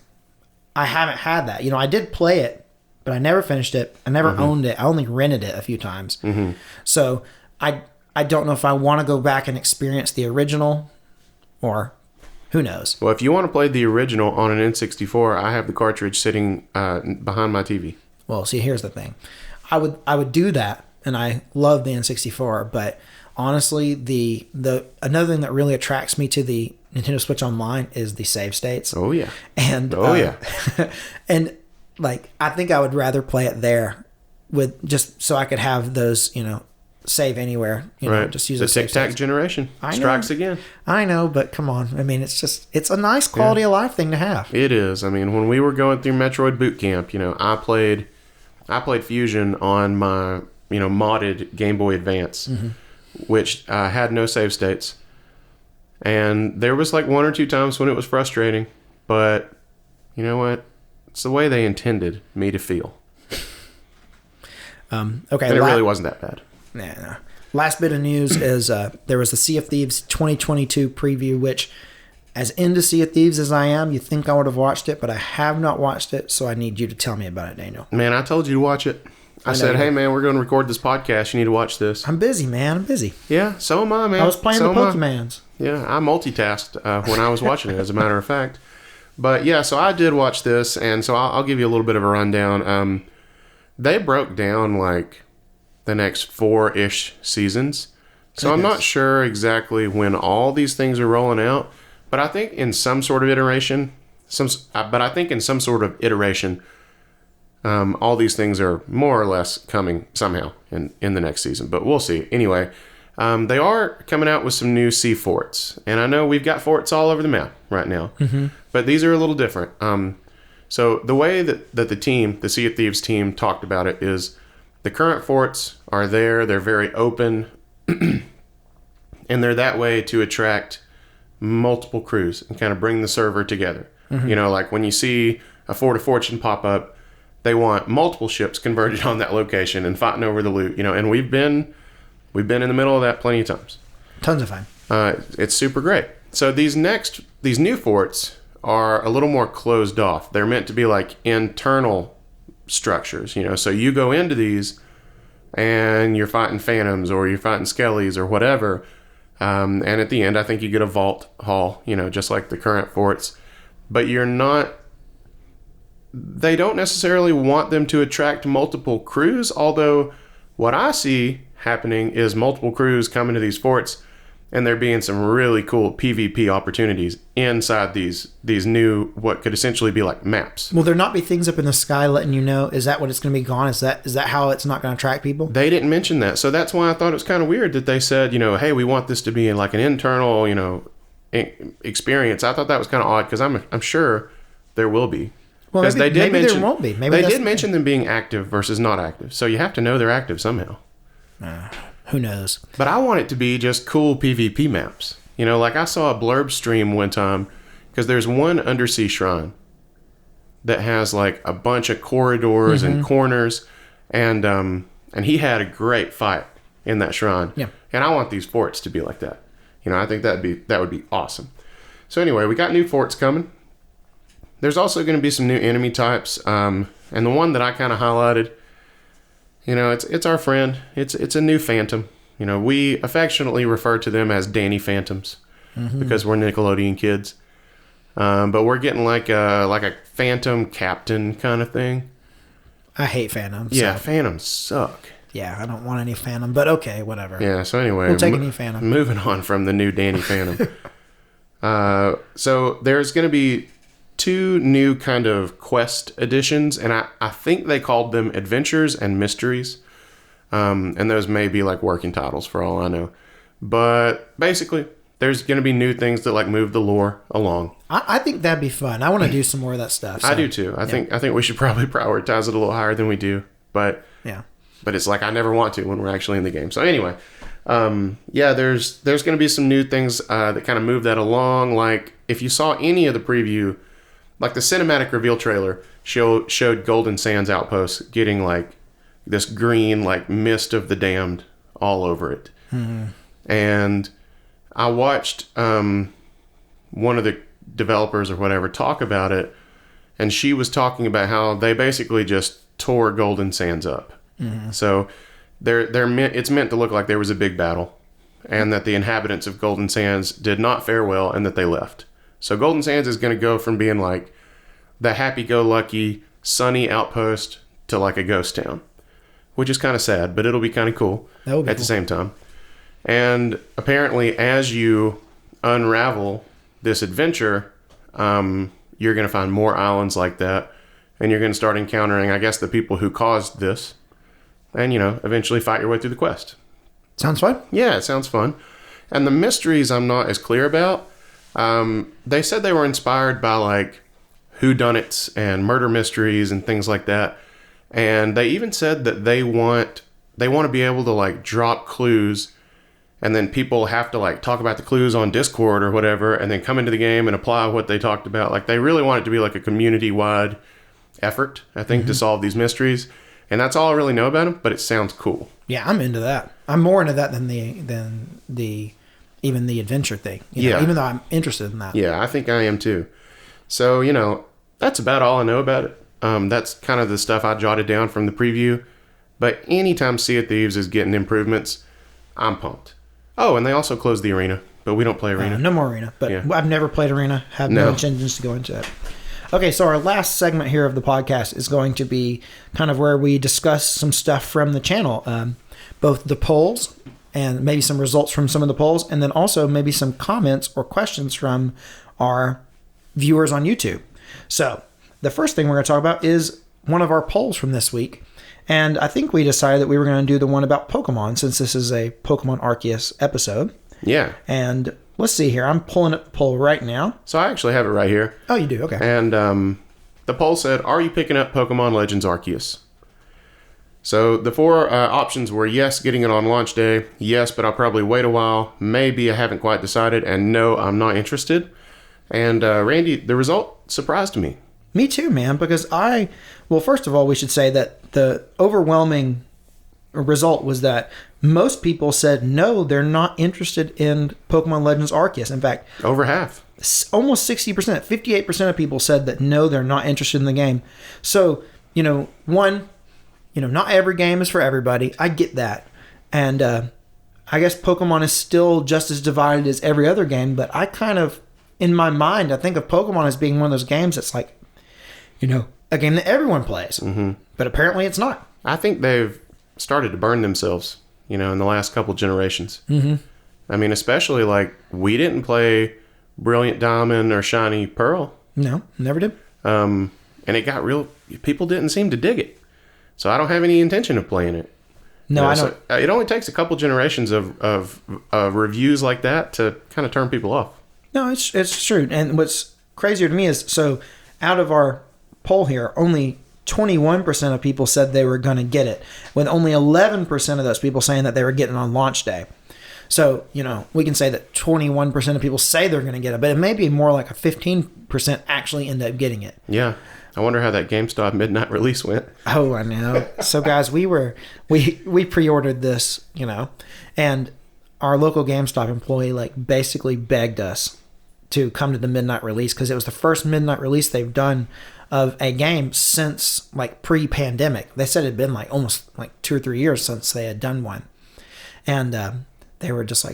I haven't had that. You know, I did play it, but I never finished it. I never owned it. I only rented it a few times. Mm-hmm. So I don't know if I want to go back and experience the original, or who knows. Well, if you want to play the original on an N64, I have the cartridge sitting behind my TV. Well, see, here's the thing. I would do that, and I love the N64, but honestly, the another thing that really attracts me to the Nintendo Switch Online is the save states. Oh yeah. And and like I think I would rather play it there with just so I could have those, you know, save anywhere, you know, just use the tic-tac generation strikes again. I know, but come on. I mean, it's a nice quality of life thing to have. It is. I mean, when we were going through Metroid Boot Camp, you know, I played Fusion on my, you know, modded Game Boy Advance, which had no save states. And there was like one or two times when it was frustrating, but you know what? It's the way they intended me to feel. Okay. And it really wasn't that bad. Nah. Last bit of news is there was the Sea of Thieves 2022 preview, which, as into Sea of Thieves as I am, you think I would have watched it, but I have not watched it, so I need you to tell me about it, Daniel. Man, I told you to watch it. I said, hey, man, we're going to record this podcast. You need to watch this. I'm busy, man. I'm busy. Yeah, so am I, man. I was playing the Pokemons. Yeah, I multitasked when I was watching it, as a matter of fact. But yeah, so I did watch this, and so I'll give you a little bit of a rundown. They broke down like the next 4-ish seasons. So I'm not sure exactly when all these things are rolling out, but I think in some sort of iteration, all these things are more or less coming somehow in the next season, but we'll see. Anyway, They are coming out with some new sea forts, and I know we've got forts all over the map right now, but these are a little different. So the way that the Sea of Thieves team talked about it is the current forts are there, they're very open, and they're that way to attract multiple crews and kind of bring the server together. You know, like when you see a Fort of Fortune pop up, they want multiple ships converted on that location and fighting over the loot, you know, and we've been in the middle of that plenty of times. Tons of fun. It's super great. So these new forts are a little more closed off. They're meant to be like internal structures, you know. So you go into these and you're fighting phantoms or you're fighting skellies or whatever. And at the end, I think you get a vault hall, you know, just like the current forts. But they don't necessarily want them to attract multiple crews, although what I see happening is multiple crews coming to these forts and there being some really cool PvP opportunities inside these new, what could essentially be like maps. Will there not be things up in the sky letting you know? Is that what it's going to be gone? Is that how it's not going to attract people? They didn't mention that. So that's why I thought it was kind of weird that they said, you know, hey, we want this to be like an internal, you know, experience. I thought that was kind of odd because I'm sure there will be. Well, maybe there won't be. Maybe they did mention them being active versus not active. So you have to know they're active somehow. Who knows? But I want it to be just cool PvP maps. You know, like I saw a blurb stream one time because there's one undersea shrine that has like a bunch of corridors and corners, and he had a great fight in that shrine. Yeah. And I want these forts to be like that. You know, I think that would be awesome. So anyway, we got new forts coming. There's also going to be some new enemy types, and the one that I kind of highlighted, you know, it's our friend. It's a new Phantom. You know, we affectionately refer to them as Danny Phantoms because we're Nickelodeon kids. But we're getting like a Phantom Captain kind of thing. I hate Phantoms. Yeah, Phantoms suck. Yeah, I don't want any Phantom, but okay, whatever. Yeah, so anyway, we'll take any Phantom. Moving on from the new Danny Phantom. So there's going to be 2 new kind of quest editions, and I think they called them Adventures and Mysteries. And those may be like working titles for all I know. But basically, there's going to be new things that like move the lore along. I think that'd be fun. I want to do some more of that stuff. So. I do too. I think we should probably prioritize it a little higher than we do. But yeah. But it's like I never want to when we're actually in the game. So anyway, there's going to be some new things that kind of move that along. Like if you saw any of the preview, like the cinematic reveal trailer showed Golden Sands Outpost getting like this green like mist of the damned all over it. And I watched one of the developers or whatever talk about it, and she was talking about how they basically just tore Golden Sands up. So it's meant to look like there was a big battle, and that the inhabitants of Golden Sands did not fare well, and that they left. So Golden Sands is going to go from being like the happy-go-lucky, sunny outpost to like a ghost town, which is kind of sad, but it'll be kind of cool at the same time. And apparently, as you unravel this adventure, you're going to find more islands like that, and you're going to start encountering, I guess, the people who caused this, and, you know, eventually fight your way through the quest. Sounds fun. Yeah, it sounds fun. And the mysteries I'm not as clear about. They said they were inspired by, like, whodunits and murder mysteries and things like that. And they even said that they want to be able to, like, drop clues, and then people have to, like, talk about the clues on Discord or whatever, and then come into the game and apply what they talked about. Like, they really want it to be, like, a community-wide effort, I think, to solve these mysteries. And that's all I really know about them, but it sounds cool. Yeah, I'm into that. I'm more into that than even the adventure thing. You know, even though I'm interested in that. Yeah, I think I am too. So, you know, that's about all I know about it. That's kind of the stuff I jotted down from the preview. But anytime Sea of Thieves is getting improvements, I'm pumped. Oh, and they also closed the arena, but we don't play arena. No more arena. But I've never played arena. Have no intentions to go into that. Okay, so our last segment here of the podcast is going to be kind of where we discuss some stuff from the channel, both the polls and maybe some results from some of the polls, and then also maybe some comments or questions from our viewers on YouTube. So the first thing we're going to talk about is one of our polls from this week, And I think we decided that we were going to do the one about Pokemon since this is a Pokemon Arceus episode. Yeah. And let's see here. I'm pulling up the poll right now. So I actually have it right here. Oh, you do? Okay. And the poll said, are you picking up Pokemon Legends Arceus? So the 4 options were yes, getting it on launch day, yes, but I'll probably wait a while, maybe I haven't quite decided, and no, I'm not interested. And Randy, the result surprised me. Me too, man, because well, first of all, we should say that the overwhelming result was that most people said no, they're not interested in Pokemon Legends Arceus. In fact, over half. Almost 60%, 58% of people said that no, they're not interested in the game. So, not every game is for everybody. I get that. And I guess Pokemon is still just as divided as every other game, but I kind of, in my mind, I think of Pokemon as being one of those games that's like, a game that everyone plays. Mm-hmm. But apparently it's not. I think they've started to burn themselves, in the last couple generations. Mm-hmm. I mean, especially like we didn't play Brilliant Diamond or Shiny Pearl. No, never did. And it got people didn't seem to dig it. So I don't have any intention of playing it. No, I don't. So it only takes a couple generations of reviews like that to kind of turn people off. No, it's true. And what's crazier to me is, so out of our poll here, only 21% of people said they were going to get it, with only 11% of those people saying that they were getting it on launch day. So, we can say that 21% of people say they're going to get it, but it may be more like a 15% actually end up getting it. Yeah. I wonder how that GameStop midnight release went. Oh, I know. So, guys, we pre-ordered this, and our local GameStop employee basically begged us to come to the midnight release because it was the first midnight release they've done of a game since pre-pandemic. They said it had been almost 2 or 3 years since they had done one, and they were just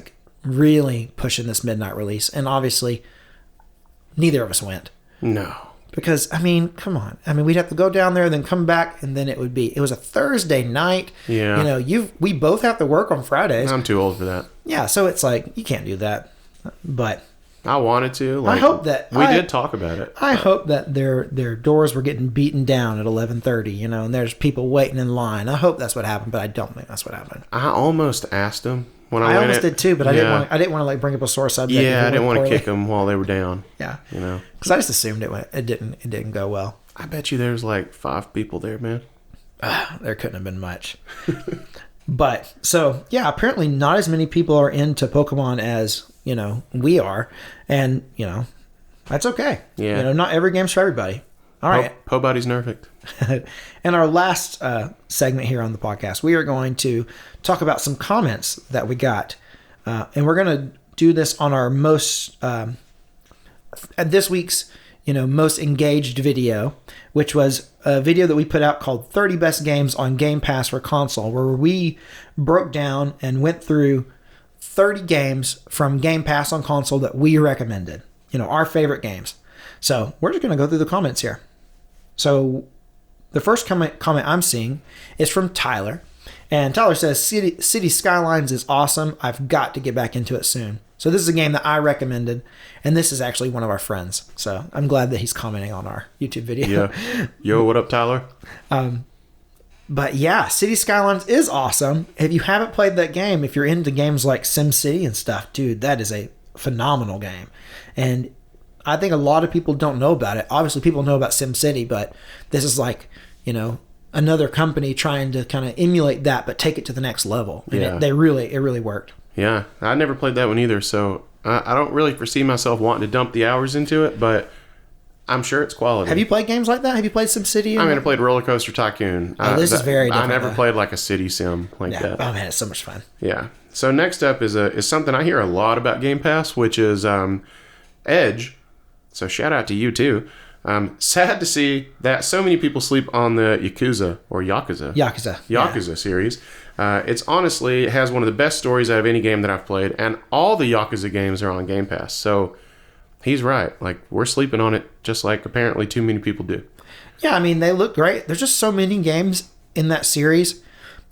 really pushing this midnight release. And obviously, neither of us went. No. Because, come on. we'd have to go down there, then come back, and then it was a Thursday night. Yeah. We both have to work on Fridays. I'm too old for that. Yeah, so it's you can't do that. But I wanted to. I hope that we did talk about it. I hope that their doors were getting beaten down at 11:30, and there's people waiting in line. I hope that's what happened, but I don't think that's what happened. I almost asked them when I almost did too, but I didn't want to bring up a sore subject. Yeah, I didn't want to kick them while they were down. Yeah, because I just assumed it didn't go well. I bet you there's 5 people there, man. There couldn't have been much. But so yeah, apparently not as many people are into Pokemon as we are, and that's okay. Yeah, not every game's for everybody. All right, Pobody's perfect. And our last segment here on the podcast, we are going to talk about some comments that we got, and we're going to do this on our most this week's most engaged video, which was a video that we put out called 30 Best Games on Game Pass for Console, where we broke down and went through 30 games from Game Pass on console that we recommended, our favorite games. So we're just going to go through the comments here. So the first comment I'm seeing is from Tyler. And Tyler says, City Skylines is awesome. I've got to get back into it soon. So this is a game that I recommended, and this is actually one of our friends. So I'm glad that he's commenting on our YouTube video. Yeah. Yo, what up, Tyler? But yeah, City Skylines is awesome. If you haven't played that game, if you're into games like SimCity and stuff, dude, that is a phenomenal game. And I think a lot of people don't know about it. Obviously, people know about SimCity, but this is another company trying to kind of emulate that, but take it to the next level. And yeah. It really worked. Yeah, I never played that one either, so I don't really foresee myself wanting to dump the hours into it, but I'm sure it's quality. Have you played games like that? Have you played SimCity? I played Roller Coaster Tycoon. This is very different. I never played a city sim like that. Oh man, it's so much fun. Yeah. So next up is something I hear a lot about Game Pass, which is Edge. So shout out to you too. Sad to see that so many people sleep on the Yakuza series. It has one of the best stories out of any game that I've played, and all the Yakuza games are on Game Pass. So he's right. We're sleeping on it just like apparently too many people do. Yeah, they look great. There's just so many games in that series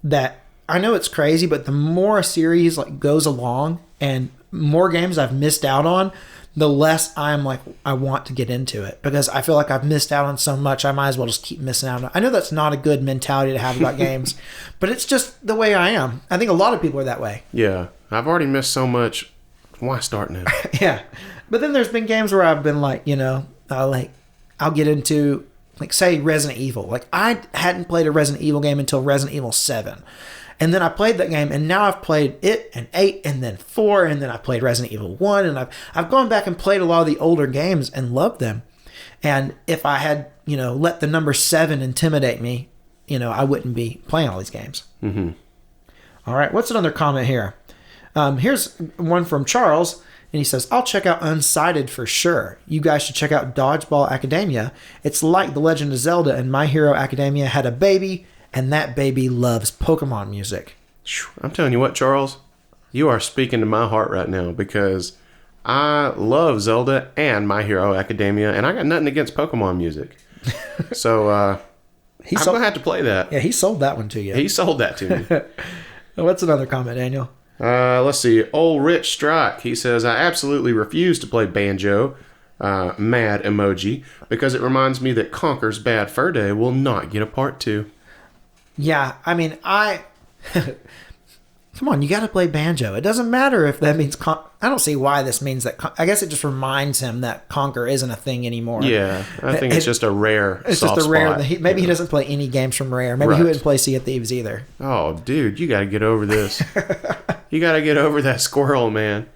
that I know it's crazy, but the more a series goes along and more games I've missed out on, the less I'm like, I want to get into it because I feel like I've missed out on so much. I might as well just keep missing out. I know that's not a good mentality to have about games, but it's just the way I am. I think a lot of people are that way. Yeah. I've already missed so much. Why start now? Yeah. But then there's been games where I've been like, I'll get into, like, say, Resident Evil. Like, I hadn't played a Resident Evil game until Resident Evil 7. And then I played that game, and now I've played it, and 8, and then 4, and then I played Resident Evil 1, and I've gone back and played a lot of the older games and loved them. And if I had, let the number 7 intimidate me, I wouldn't be playing all these games. Mm-hmm. All right, what's another comment here? Here's one from Charles, and he says, I'll check out Unsighted for sure. You guys should check out Dodgeball Academia. It's like The Legend of Zelda and My Hero Academia had a baby, and that baby loves Pokemon music. I'm telling you what, Charles, you are speaking to my heart right now because I love Zelda and My Hero Academia, and I got nothing against Pokemon music. So I'm going to have to play that. Yeah, he sold that one to you. He sold that to me. What's another comment, Daniel? Let's see. Old Rich Strike, he says, I absolutely refuse to play Banjo, mad emoji, because it reminds me that Conker's Bad Fur Day will not get a part 2. Yeah, I mean, come on, you got to play Banjo. It doesn't matter if that means... I don't see why this means that... I guess it just reminds him that Conker isn't a thing anymore. Yeah, I think it's just a rare It's soft just a rare... spot, Maybe he doesn't play any games from Rare. Maybe he wouldn't play Sea of Thieves either. Oh, dude, you got to get over this. You got to get over that squirrel, man.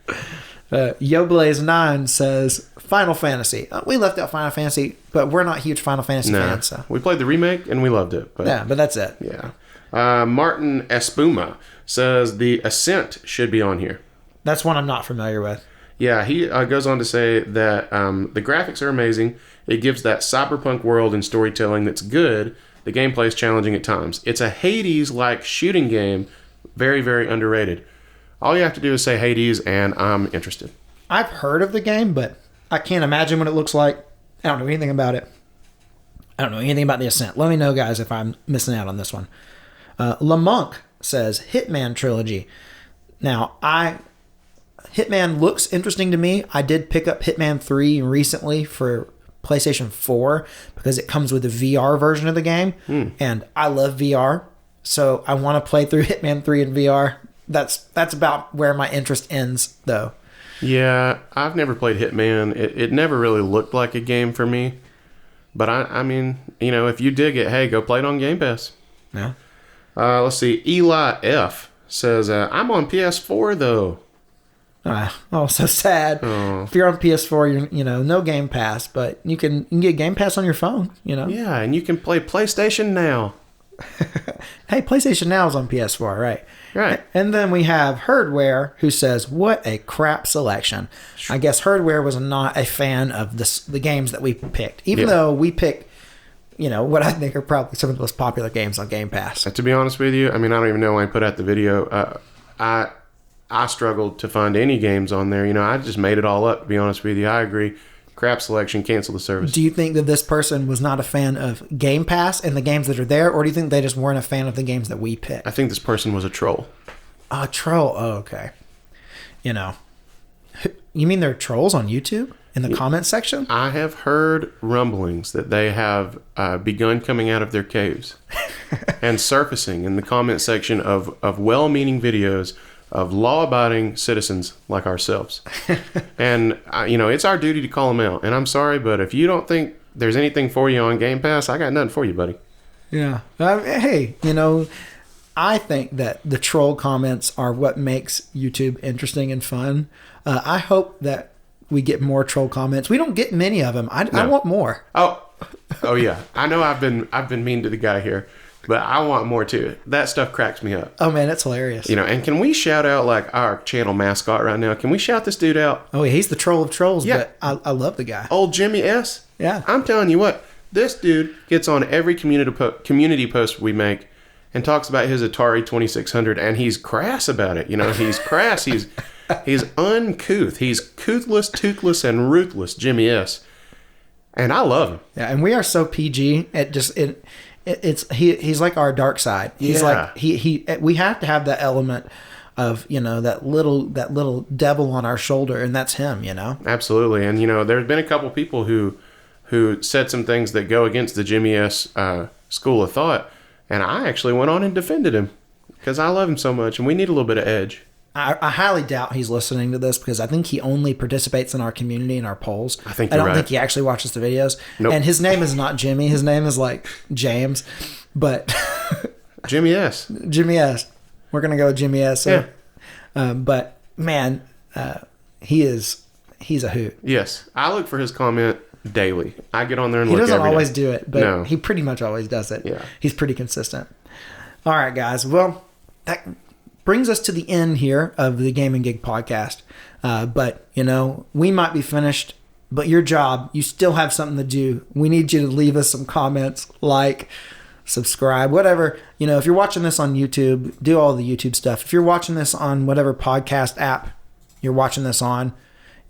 YoBlaze9 says, Final Fantasy. We left out Final Fantasy, but we're not huge Final Fantasy fans. So. We played the remake, and we loved it. But, yeah, but that's it. Yeah. Martin Espuma says the Ascent should be on here. That's one I'm not familiar with. Yeah, he goes on to say that the graphics are amazing. It gives that cyberpunk world and storytelling that's good. The gameplay is challenging at times. It's a Hades-like shooting game. Very, very underrated. All you have to do is say Hades, and I'm interested. I've heard of the game, but I can't imagine what it looks like. I don't know anything about it. I don't know anything about the Ascent. Let me know, guys, if I'm missing out on this one. LaMonk says Hitman Trilogy. Now, Hitman looks interesting to me. I did pick up Hitman 3 recently for PlayStation 4 because it comes with a VR version of the game, and I love VR, so I want to play through Hitman 3 in VR. That's about where my interest ends, though. Yeah, I've never played Hitman. It never really looked like a game for me. But I mean, if you dig it, hey, go play it on Game Pass. Yeah. Let's see. Eli F says, I'm on PS4 though. Oh, so sad. Oh. If you're on PS4, you're no Game Pass, but you can get Game Pass on your phone. Yeah, and you can play PlayStation Now. Hey, PlayStation Now is on PS4, right? Right. And then we have Herdware, who says, what a crap selection. I guess Herdware was not a fan of the games that we picked, even though we picked, what I think are probably some of the most popular games on Game Pass. To be honest with you, I mean, I don't even know when I put out the video. I struggled to find any games on there. I just made it all up, to be honest with you. I agree. Crap selection, cancel the service. Do you think that this person was not a fan of Game Pass and the games that are there, or do you think they just weren't a fan of the games that we picked? I think this person was a troll. A troll? Oh, okay. You mean there are trolls on YouTube in the comment section? I have heard rumblings that they have begun coming out of their caves and surfacing in the comment section of well-meaning videos of law-abiding citizens like ourselves. And, it's our duty to call them out. And I'm sorry, but if you don't think there's anything for you on Game Pass, I got nothing for you, buddy. Yeah. Hey, I think that the troll comments are what makes YouTube interesting and fun. I hope that we get more troll comments. We don't get many of them. I want more. Oh yeah. I know I've been mean to the guy here. But I want more too. That stuff cracks me up. Oh man, that's hilarious. And can we shout out our channel mascot right now? Can we shout this dude out? Oh, he's the troll of trolls, yeah. But I love the guy. Old Jimmy S. Yeah. I'm telling you what, this dude gets on every community post we make and talks about his Atari 2600, and he's crass about it. He's crass. He's uncouth. He's couthless, toothless, and ruthless, Jimmy S. And I love him. Yeah, and we are so PG. He's like our dark side. He's like we have to have that element of, that little devil on our shoulder, and that's him, Absolutely. And, there's been a couple people who said some things that go against the Jimmy S. School of thought, and I actually went on and defended him because I love him so much, and we need a little bit of edge. I highly doubt he's listening to this because I think he only participates in our community and our polls. I think I don't you're right. think he actually watches the videos. Nope. And his name is not Jimmy. His name is like James, but Jimmy S. Jimmy S. We're gonna go with Jimmy S. So. Yeah. But man, he's a hoot. Yes, I look for his comment daily. I get on there and He look doesn't every always day. do it, but No. he pretty much always does it. Yeah. He's pretty consistent. All right, guys. Well, that brings us to the end here of the Gaming Gig podcast. But, we might be finished, but your job, you still have something to do. We need you to leave us some comments, like, subscribe, whatever. If you're watching this on YouTube, do all the YouTube stuff. If you're watching this on whatever podcast app you're watching this on,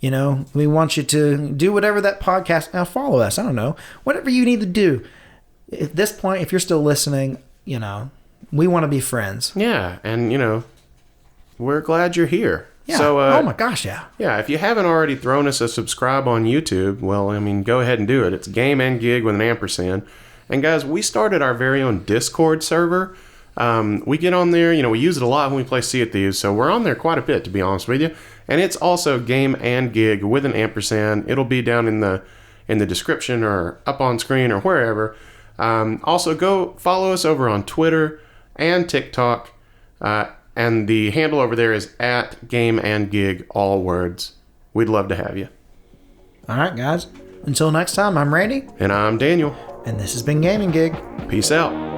we want you to do whatever that podcast. Now follow us. I don't know. Whatever you need to do. At this point, if you're still listening, we want to be friends. Yeah, and we're glad you're here. Yeah. So, oh my gosh, yeah. Yeah, if you haven't already thrown us a subscribe on YouTube, well, go ahead and do it. It's Game and Gig with an ampersand. And guys, we started our very own Discord server. We get on there, we use it a lot when we play Sea of Thieves, so we're on there quite a bit, to be honest with you. And it's also Game and Gig with an ampersand. It'll be down in the description or up on screen or wherever. Also, go follow us over on Twitter and TikTok. And the handle over there is @GameAndGig, all words. We'd love to have you. All right, guys. Until next time, I'm Randy. And I'm Daniel. And this has been Gaming Gig. Peace out.